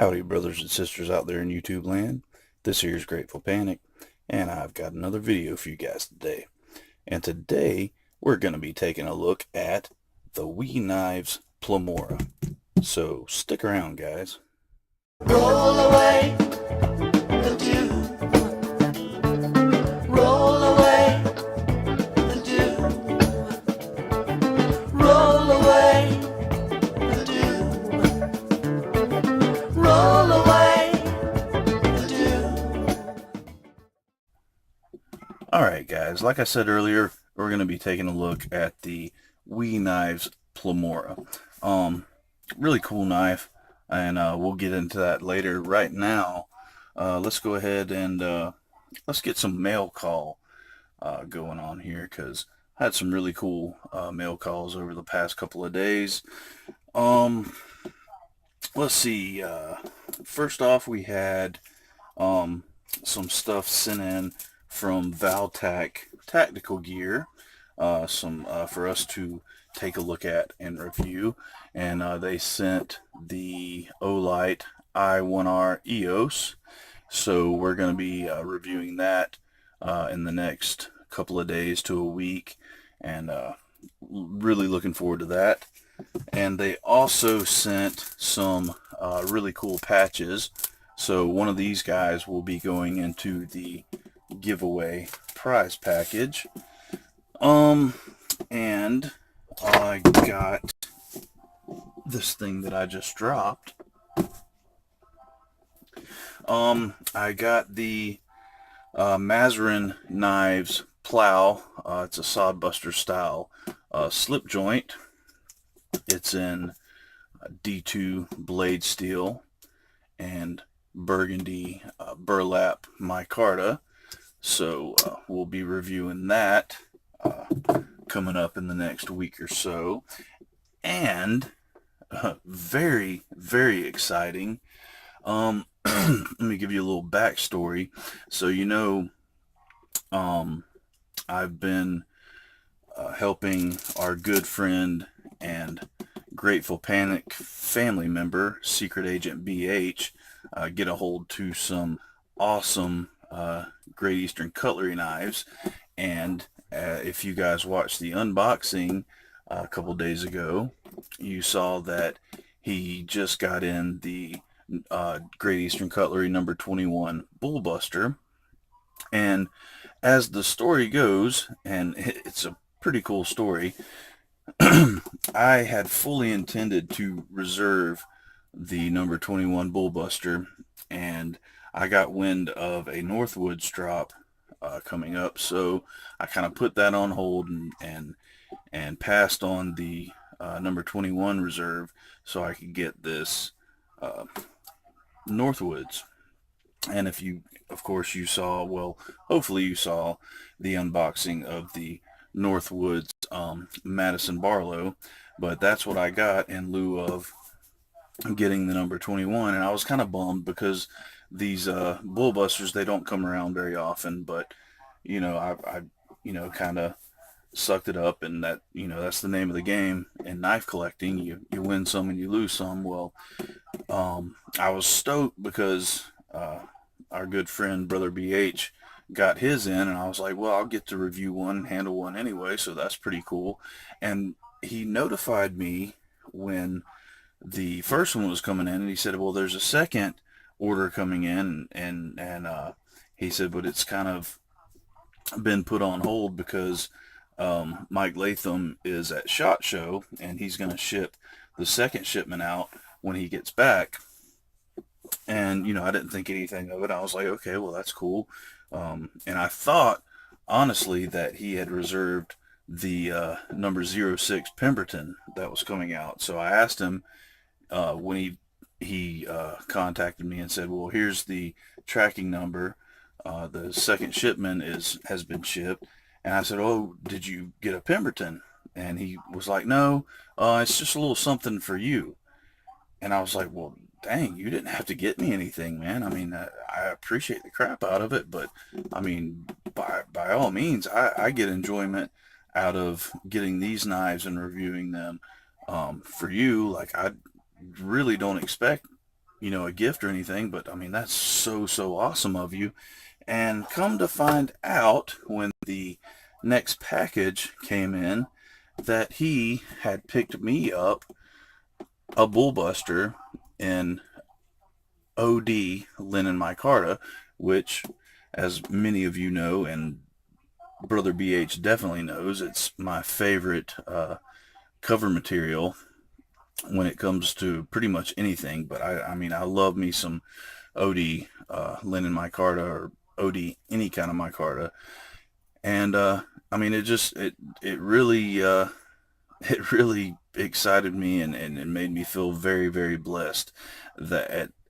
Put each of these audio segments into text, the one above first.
Howdy, brothers and sisters out there in YouTube land. This here's Grateful Panic, and I've got another video for you guys today. And today, we're going to be taking a look at the Wee Knives Pleroma. So, stick around, guys. Roll away the dew. Roll away the dew. Roll away the dew. Roll away the dew. Alright, guys, like I said earlier, we're going to be taking a look at the Wee Knives Pleroma. Really cool knife, and we'll get into that later. Right now, let's go ahead and let's get some mail call going on here, because I had some really cool mail calls over the past couple of days. Let's see. First off, we had some stuff sent in from Valtac Tactical Gear, some for us to take a look at and review, and they sent the Olight I1R EOS, so we're going to be reviewing that in the next couple of days to a week, and really looking forward to that. And they also sent some really cool patches, so one of these guys will be going into the giveaway prize package. And I got this thing that I just dropped. I got the Mazarin Knives Plow. It's a Sodbuster style slip joint. It's in D2 blade steel and burgundy burlap micarta. So we'll be reviewing that coming up in the next week or so. And very, very exciting. Let me give you a little backstory. So I've been helping our good friend and Grateful Panic family member, Secret Agent BH, get a hold to some awesome Great Eastern cutlery knives. And if you guys watched the unboxing a couple days ago, you saw that he just got in the Great Eastern Cutlery number 21 Bullbuster. And as the story goes, and it's a pretty cool story, I had fully intended to reserve the number 21 Bullbuster, and I got wind of a Northwoods drop coming up, so I kind of put that on hold and passed on the number 21 reserve so I could get this Northwoods. And if you, of course, you saw, well, hopefully you saw the unboxing of the Northwoods Madison Barlow, but that's what I got in lieu of getting the number 21. And I was kind of bummed because these Bullbusters, they don't come around very often, but I kind of sucked it up, and that, that's the name of the game in knife collecting. You win some and you lose some. Well, I was stoked because our good friend Brother BH got his in, and I was like, well, I'll get to review one, handle one anyway, so that's pretty cool. And he notified me when the first one was coming in, and he said, well, there's a second order coming in, and he said, but it's kind of been put on hold because Mike Latham is at SHOT Show, and he's going to ship the second shipment out when he gets back. And I didn't think anything of it. I was like, okay, well, that's cool. And I thought honestly that he had reserved the number 06 Pemberton that was coming out. So I asked him when he contacted me and said, well, here's the tracking number. The second shipment has been shipped. And I said, oh, did you get a Pemberton? And he was like, no, it's just a little something for you. And I was like, well, dang, you didn't have to get me anything, man. I mean, I appreciate the crap out of it, but I mean, by all means, I get enjoyment out of getting these knives and reviewing them. For you, like, I really don't expect a gift or anything, but I mean, that's so awesome of you. And come to find out, when the next package came in, that he had picked me up a bullbuster in OD linen micarta, which, as many of you know, and Brother BH definitely knows, it's my favorite cover material when it comes to pretty much anything. But I mean, I love me some OD linen micarta, or OD any kind of micarta. And I mean, it really it really excited me, and it made me feel very blessed,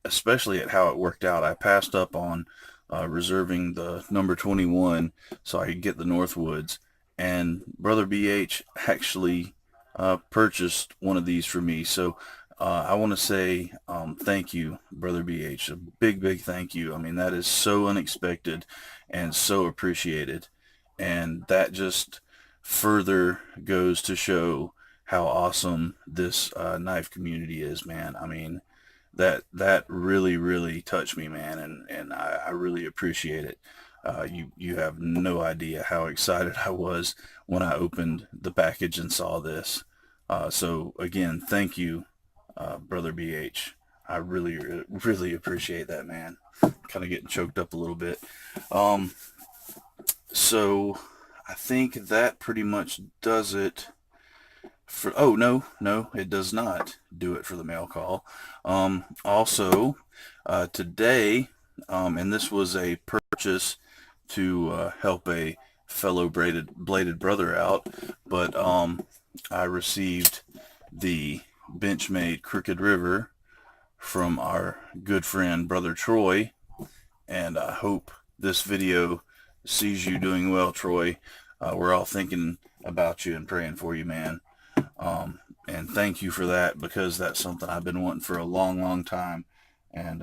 especially at how it worked out. I passed up on reserving the number 21 so I could get the Northwoods, and Brother BH actually purchased one of these for me. So I want to say thank you, Brother BH. A big thank you. I mean, that is so unexpected and so appreciated. And that just further goes to show how awesome this knife community is, man. I mean, that really touched me, man, and I really appreciate it. You have no idea how excited I was when I opened the package and saw this. So again, thank you, Brother BH. I really appreciate that, man. Kind of getting choked up a little bit. Um, so I think that pretty much does it for, oh, no, it does not do it for the mail call. Also, today, and this was a purchase to help a fellow bladed brother out, but I received the Benchmade Crooked River from our good friend Brother Troy, and I hope this video sees you doing well, Troy. We're all thinking about you and praying for you, man. And thank you for that, because that's something I've been wanting for a long time, and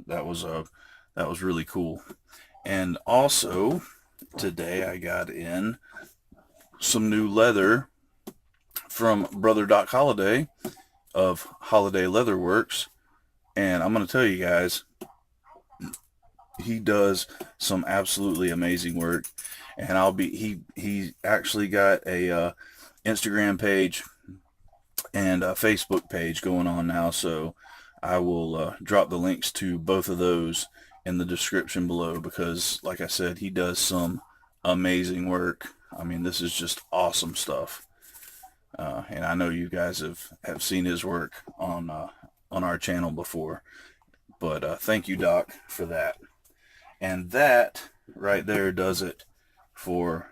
that was really cool. And also today I got in some new leather from Brother Doc Holladay of Holladay Leatherworks, and I'm gonna tell you guys, he does some absolutely amazing work. And he actually got a Instagram page and a Facebook page going on now, so I will drop the links to both of those in the description below, because like I said, he does some amazing work. I mean, this is just awesome stuff, and I know you guys have seen his work on our channel before, but thank you, Doc, for that. And that right there does it for,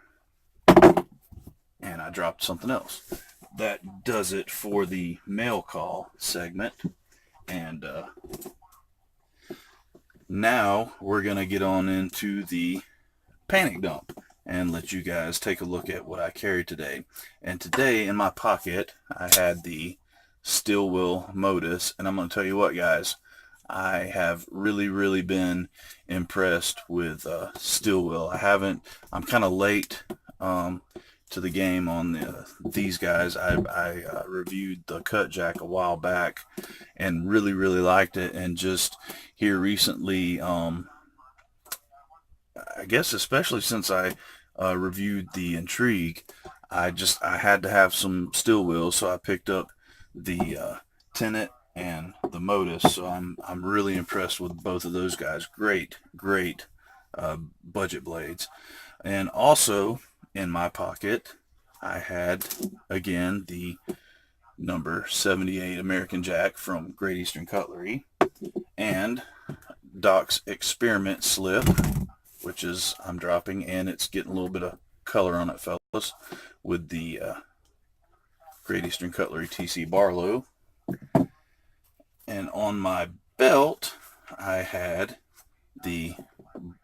and I dropped something else. That does it for the mail call segment. And now we're going to get on into the panic dump and let you guys take a look at what I carried today. And today in my pocket, I had the Stillwell Modus. And I'm going to tell you what, guys, I have really been impressed with Stillwell. I'm kind of late to the game on these guys. I reviewed the Cut Jack a while back and really liked it, and just here recently, I guess especially since I reviewed the Intrigue, I had to have some Stillwell, so I picked up the Tenet and the Modus. So I'm really impressed with both of those guys. Great budget blades. And also in my pocket, I had again the number 78 American Jack from Great Eastern Cutlery, and Doc's Experiment Slip, which is I'm dropping, and it's getting a little bit of color on it, fellas, with the Great Eastern Cutlery TC Barlow. And on my belt, I had the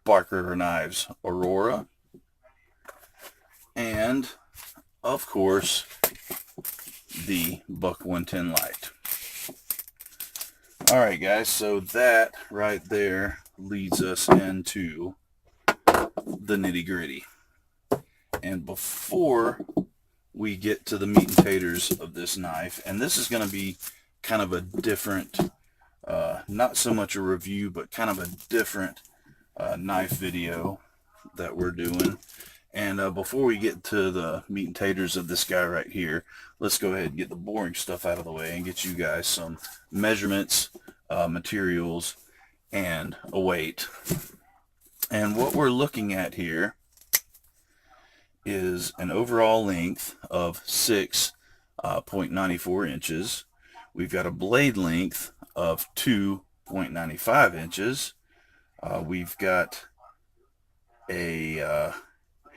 Barker Knives Aurora, and of course the Buck 110 Light. Alright guys, so that right there leads us into the nitty-gritty. And before we get to the meat and taters of this knife, and this is going to be kind of a different not so much a review, but kind of a different knife video that we're doing. And before we get to the meat and taters of this guy right here, let's go ahead and get the boring stuff out of the way and get you guys some measurements, materials, and a weight. And what we're looking at here is an overall length of 6.94 inches. We've got a blade length of 2.95 inches. We've got a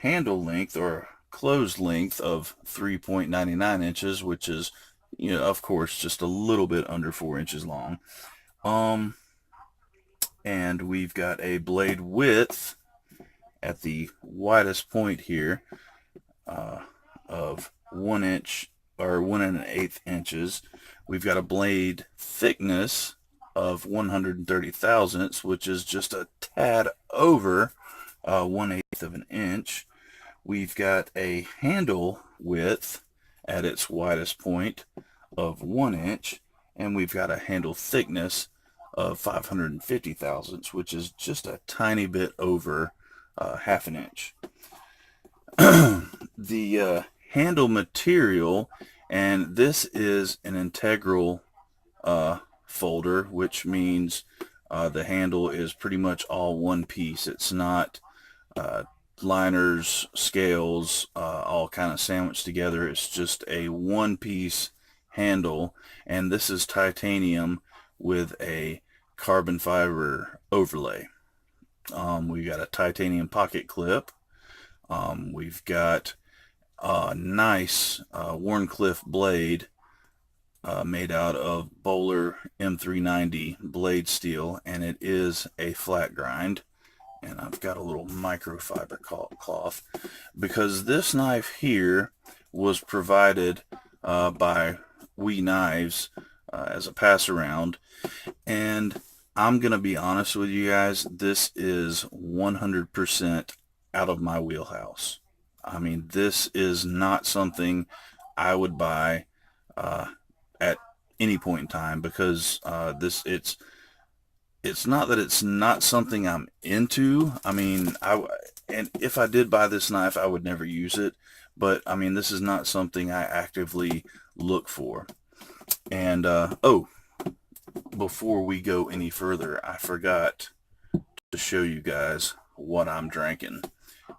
handle length or closed length of 3.99 inches, which is, of course, just a little bit under 4 inches long. And we've got a blade width at the widest point here of 1 inch or 1 1/8 inches. We've got a blade thickness of 130 thousandths, which is just a tad over 1/8 of an inch. We've got a handle width at its widest point of 1 inch, and we've got a handle thickness of 550 thousandths, which is just a tiny bit over half an inch. The handle material, and this is an integral folder, which means the handle is pretty much all one piece. It's not liners, scales, all kind of sandwiched together. It's just a one-piece handle, and this is titanium with a carbon fiber overlay. We've got a titanium pocket clip. We've got a nice Warncliffe blade made out of Bowler M390 blade steel, and it is a flat grind. And I've got a little microfiber cloth because this knife here was provided by We Knives as a pass around, and I'm gonna be honest with you guys, this is 100% out of my wheelhouse. I mean, this is not something I would buy at any point in time because it's not that it's not something I'm into. I mean, and if I did buy this knife, I would never use it. But I mean, this is not something I actively look for. And oh, before we go any further, I forgot to show you guys what I'm drinking.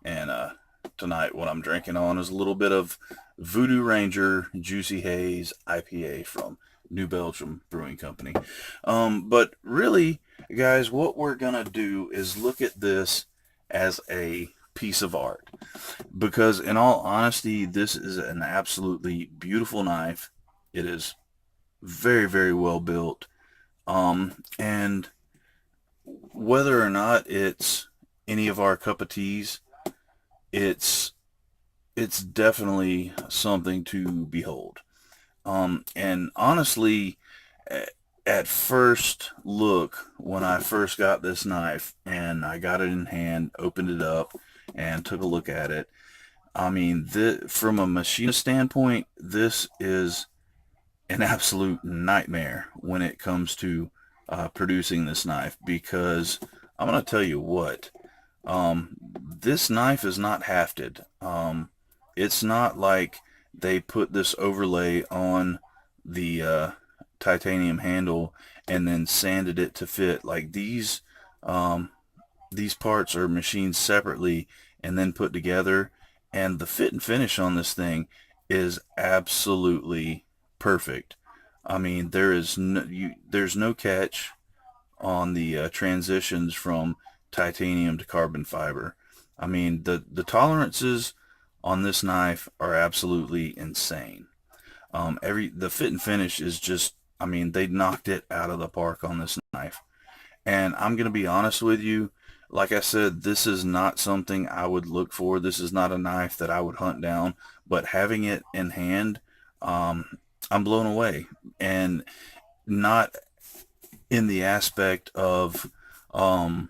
And tonight, what I'm drinking on is a little bit of Voodoo Ranger Juicy Haze IPA from New Belgium Brewing Company. But really, guys, what we're gonna do is look at this as a piece of art, because in all honesty, this is an absolutely beautiful knife. It is very, very well built, and whether or not it's any of our cup of teas, it's definitely something to behold. And honestly, at first look, when I first got this knife and I got it in hand, opened it up, and took a look at it, I mean, from a machinist standpoint, this is an absolute nightmare when it comes to producing this knife, because I'm going to tell you what, this knife is not hafted. It's not like they put this overlay on the titanium handle and then sanded it to fit. Like these parts are machined separately and then put together, and the fit and finish on this thing is absolutely perfect. I mean, there's no catch on the transitions from titanium to carbon fiber. I mean, the tolerances on this knife are absolutely insane. The fit and finish is just, I mean, they knocked it out of the park on this knife. And I'm going to be honest with you, like I said, this is not something I would look for. This is not a knife that I would hunt down, but having it in hand, I'm blown away. And not in the aspect of, oh,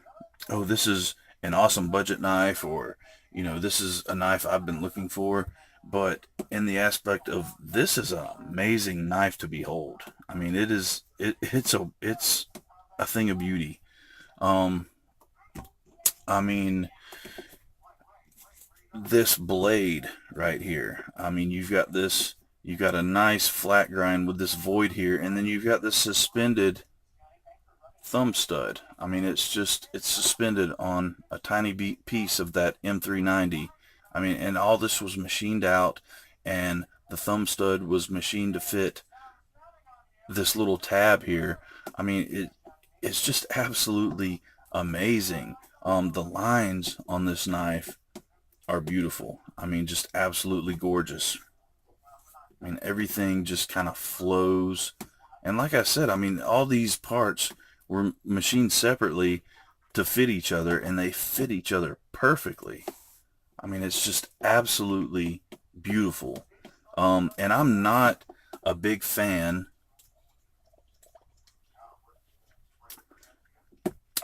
this is an awesome budget knife, or, this is a knife I've been looking for, but in the aspect of this is an amazing knife to behold. I mean, it's a thing of beauty. Um, I mean, this blade right here. I mean, you've got a nice flat grind with this void here, and then you've got this suspended thumb stud. I mean, it's suspended on a tiny piece of that M390. I mean, and all this was machined out, and the thumb stud was machined to fit this little tab here. I mean, it's just absolutely amazing. The lines on this knife are beautiful. I mean, just absolutely gorgeous. I mean, everything just kind of flows. And like I said, I mean, all these parts were machined separately to fit each other, and they fit each other perfectly. I mean, it's just absolutely beautiful. And I'm not a big fan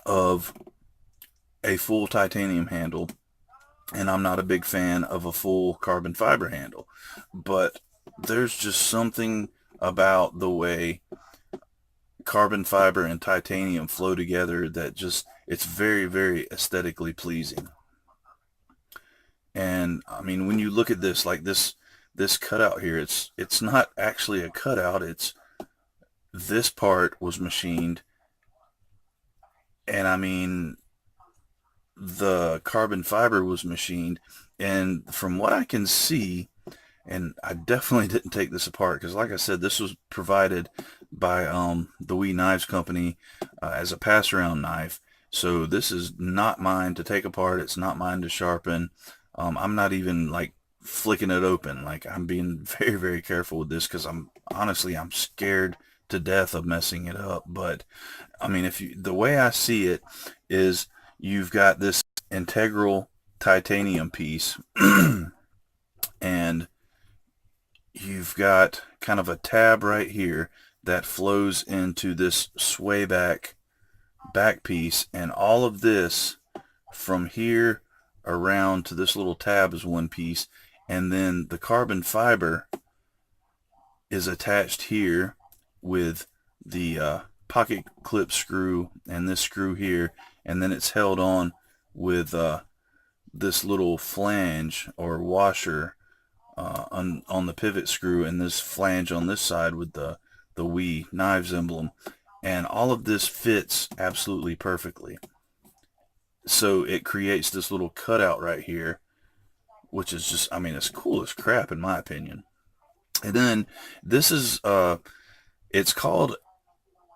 of a full titanium handle, and I'm not a big fan of a full carbon fiber handle. But there's just something about the way carbon fiber and titanium flow together that just, it's very, very aesthetically pleasing. And I mean, when you look at this, like this cutout here, it's not actually a cutout. It's this part was machined, and I mean, the carbon fiber was machined, and from what I can see, and I definitely didn't take this apart because, like I said, this was provided by the Wee Knives Company as a pass-around knife. So this is not mine to take apart. It's not mine to sharpen. I'm not even like flicking it open. Like, I'm being very, very careful with this because I'm scared to death of messing it up. But I mean, the way I see it is you've got this integral titanium piece and you've got kind of a tab right here that flows into this sway back piece, and all of this from here around to this little tab is one piece, and then the carbon fiber is attached here with the pocket clip screw and this screw here, and then it's held on with this little flange or washer on the pivot screw, and this flange on this side with the Wee Knives emblem, and all of this fits absolutely perfectly. So it creates this little cutout right here, which is just, I mean, it's cool as crap in my opinion. And then this is it's called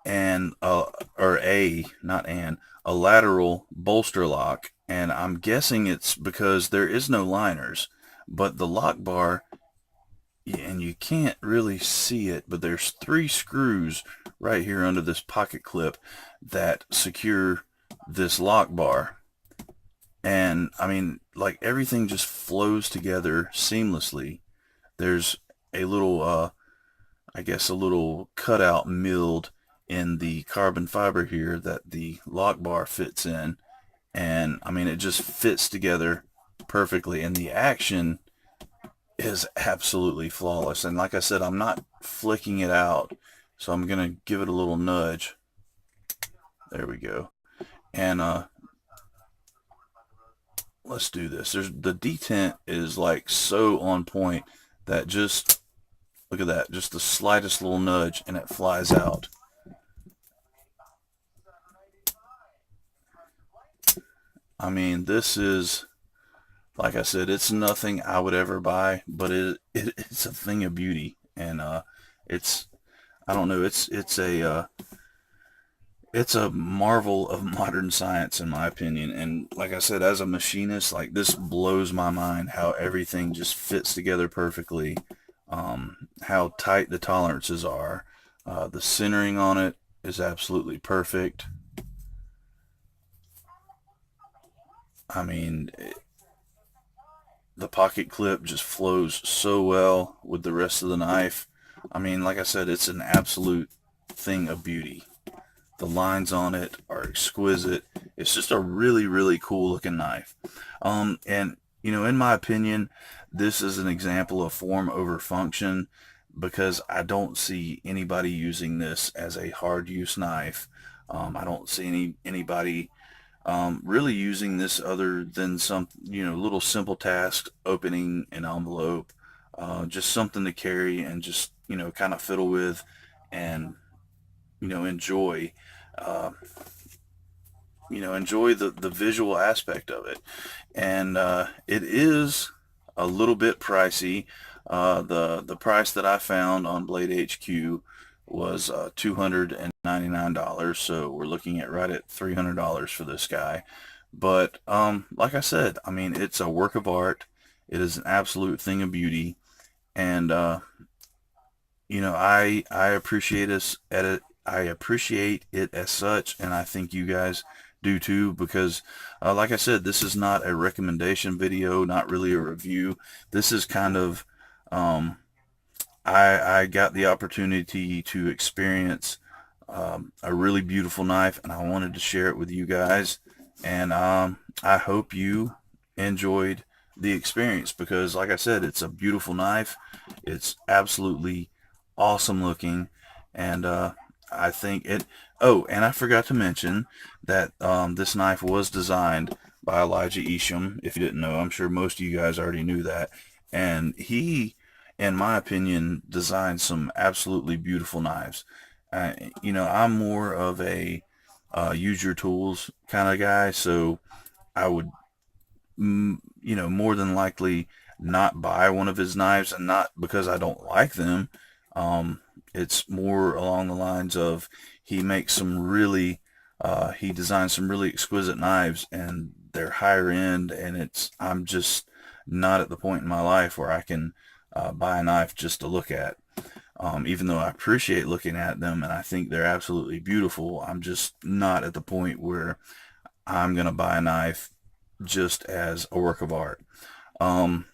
an or a not an a lateral bolster lock, and I'm guessing it's because there is no liners, but the lock bar, and you can't really see it, but there's 3 screws right here under this pocket clip that secure this lock bar. And I mean, like, everything just flows together seamlessly. There's a little I guess a little cutout milled in the carbon fiber here that the lock bar fits in, and I mean, it just fits together perfectly, and the action is absolutely flawless. And like I said, I'm not flicking it out, so I'm gonna give it a little nudge. There we go. And let's do this. The detent is like so on point that just look at that, just the slightest little nudge and it flies out. I mean, this is, like I said, it's nothing I would ever buy, but it's a thing of beauty, and it's, I don't know, it's a marvel of modern science in my opinion. And like I said, as a machinist, like, this blows my mind how everything just fits together perfectly, how tight the tolerances are, the centering on it is absolutely perfect. I mean, the pocket clip just flows so well with the rest of the knife. I mean, like I said, it's an absolute thing of beauty. The lines on it are exquisite. It's just a really, really cool looking knife. And, you know, in my opinion, this is an example of form over function, because I don't see anybody using this as a hard use knife. I don't see anybody really using this other than some, little simple tasks, opening an envelope, just something to carry and just, kind of fiddle with and, enjoy, uh, enjoy the visual aspect of it. And it is a little bit pricey. The price that I found on Blade HQ was $299, so we're looking at right at $300 for this guy. But like I said, I mean, it's a work of art. It is an absolute thing of beauty, and I appreciate us at it. I appreciate it as such, and I think you guys do too, because like I said, this is not a recommendation video, not really a review. This is kind of um, I got the opportunity to experience a really beautiful knife, and I wanted to share it with you guys. And I hope you enjoyed the experience, because like I said, it's a beautiful knife. It's absolutely awesome looking, and I think it. Oh, and I forgot to mention that this knife was designed by Elijah Isham. If you didn't know, I'm sure most of you guys already knew that. And he, in my opinion, designed some absolutely beautiful knives. I'm more of a use your tools kind of guy, so I would, more than likely not buy one of his knives, and not because I don't like them. Um, it's more along the lines of he designs some really exquisite knives, and they're higher end, and I'm just not at the point in my life where I can buy a knife just to look at. Even though I appreciate looking at them and I think they're absolutely beautiful, I'm just not at the point where I'm going to buy a knife just as a work of art. Um,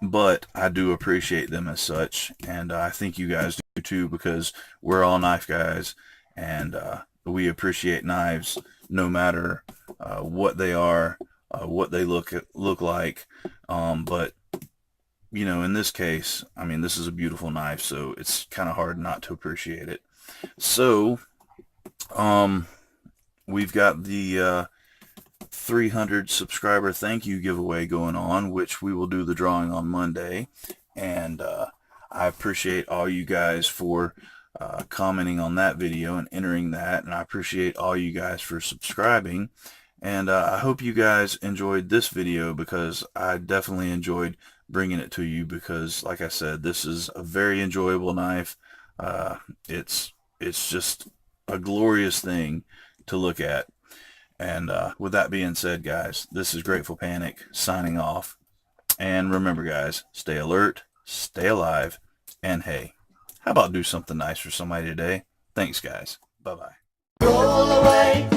but I do appreciate them as such, and I think you guys do too, because we're all knife guys, and we appreciate knives no matter what they are, what they look like. But in this case, I mean, this is a beautiful knife, so it's kind of hard not to appreciate it. So, um, we've got the 300 subscriber thank you giveaway going on, which we will do the drawing on Monday. And I appreciate all you guys for commenting on that video and entering that. And I appreciate all you guys for subscribing. And I hope you guys enjoyed this video, because I definitely enjoyed bringing it to you, because like I said, this is a very enjoyable knife. Uh, it's just a glorious thing to look at. And with that being said, guys, this is Grateful Panic signing off. And remember, guys, stay alert, stay alive, and hey, how about do something nice for somebody today? Thanks, guys. Bye-bye. Roll away.